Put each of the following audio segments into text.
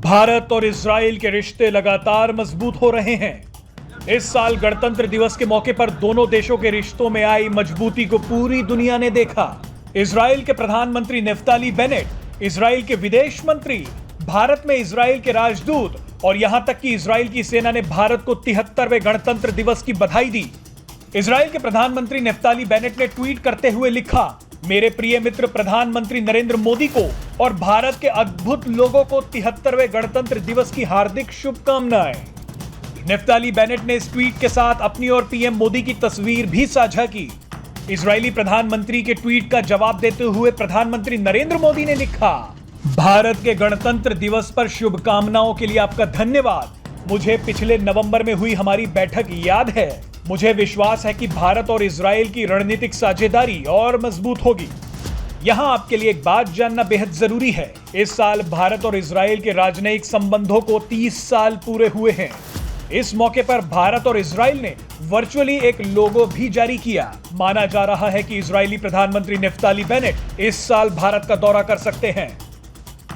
भारत और इजराइल के रिश्ते लगातार मजबूत हो रहे हैं। इस साल गणतंत्र दिवस के मौके पर दोनों देशों के रिश्तों में आई मजबूती को पूरी दुनिया ने देखा। इजराइल के प्रधानमंत्री नेफ्ताली बेनेट, इजराइल के विदेश मंत्री, भारत में इजराइल के राजदूत और यहां तक कि इजराइल की सेना ने भारत को 73वें गणतंत्र दिवस की बधाई दी। इजराइल के प्रधानमंत्री नेफ्ताली बेनेट ने ट्वीट करते हुए लिखा, मेरे प्रिय मित्र प्रधानमंत्री नरेंद्र मोदी को और भारत के अद्भुत लोगों को 73वें गणतंत्र दिवस की हार्दिक शुभकामनाएं। नेफ्ताली बेनेट ने इस ट्वीट के साथ अपनी और पीएम मोदी की तस्वीर भी साझा की। इजरायली प्रधानमंत्री के ट्वीट का जवाब देते हुए प्रधानमंत्री नरेंद्र मोदी ने लिखा, भारत के गणतंत्र दिवस पर शुभकामनाओं के लिए आपका धन्यवाद। मुझे पिछले नवंबर में हुई हमारी बैठक याद है। मुझे विश्वास है कि भारत और इजराइल की रणनीतिक साझेदारी और मजबूत होगी। यहां आपके लिए एक बात जानना बेहद जरूरी है। इस साल भारत और इजराइल के राजनयिक संबंधों को 30 साल पूरे हुए हैं। इस मौके पर भारत और इजराइल ने वर्चुअली एक लोगो भी जारी किया। माना जा रहा है कि इजरायली प्रधानमंत्री नेफ्ताली बेनेट इस साल भारत का दौरा कर सकते हैं।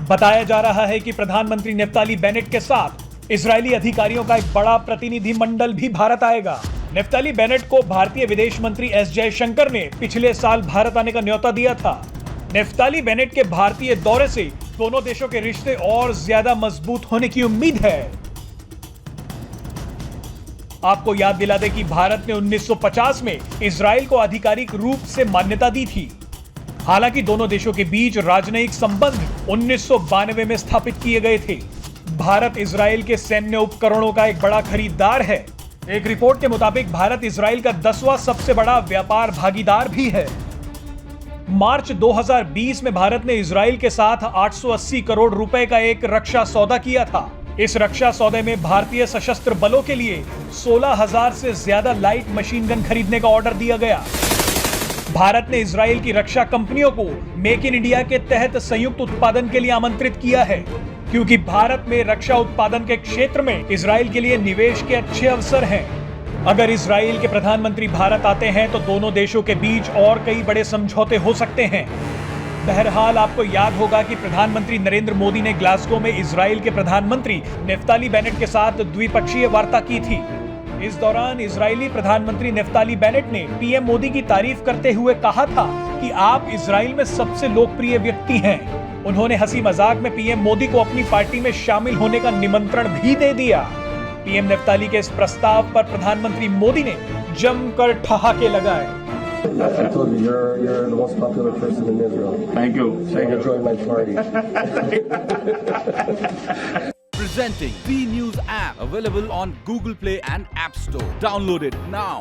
बताया जा रहा है कि प्रधानमंत्री नेफ्ताली बेनेट के साथ इजरायली अधिकारियों का एक बड़ा प्रतिनिधि मंडल भी भारत आएगा। नेफ्ताली बेनेट को भारतीय विदेश मंत्री एस जयशंकर ने पिछले साल भारत आने का न्योता दिया था। नेफ्ताली बेनेट के भारतीय दौरे से दोनों देशों के रिश्ते और ज्यादा मजबूत होने की उम्मीद है। आपको याद दिला दें कि भारत ने 1950 में इजराइल को आधिकारिक रूप से मान्यता दी थी। हालांकि दोनों देशों के बीच राजनयिक संबंध 1992 में स्थापित किए गए थे। भारत इजराइल के सैन्य उपकरणों का एक बड़ा खरीदार है। एक रिपोर्ट के मुताबिक भारत इजराइल का 10वां सबसे बड़ा व्यापार भागीदार भी है। मार्च 2020 में भारत ने इजराइल के साथ 880 करोड़ रुपए का एक रक्षा सौदा किया था। इस रक्षा सौदे में भारतीय सशस्त्र बलों के लिए 16,000 से ज्यादा लाइट मशीन गन खरीदने का ऑर्डर दिया गया। भारत ने इजराइल की रक्षा कंपनियों को मेक इन इंडिया के तहत संयुक्त उत्पादन के लिए आमंत्रित किया है, क्योंकि भारत में रक्षा उत्पादन के क्षेत्र में इजराइल के लिए निवेश के अच्छे अवसर हैं। अगर इजराइल के प्रधानमंत्री भारत आते हैं तो दोनों देशों के बीच और कई बड़े समझौते हो सकते हैं। बहरहाल आपको याद होगा कि प्रधानमंत्री नरेंद्र मोदी ने ग्लासगो में इजराइल के प्रधानमंत्री नेफ्ताली बेनेट के साथ द्विपक्षीय वार्ता की थी। इस दौरान इजरायली प्रधानमंत्री नेफ्ताली बेनेट ने पीएम मोदी की तारीफ करते हुए कहा था कि आप इजराइल में सबसे लोकप्रिय व्यक्ति हैं। उन्होंने हंसी मजाक में पीएम मोदी को अपनी पार्टी में शामिल होने का निमंत्रण भी दे दिया। पीएम नेफ्ताली के इस प्रस्ताव पर प्रधानमंत्री मोदी ने जमकर ठहाके लगाए। I told you, you're the most popular person in Israel. Thank you. So join my party. Presenting B News app, available on Google Play and App Store. Download it now.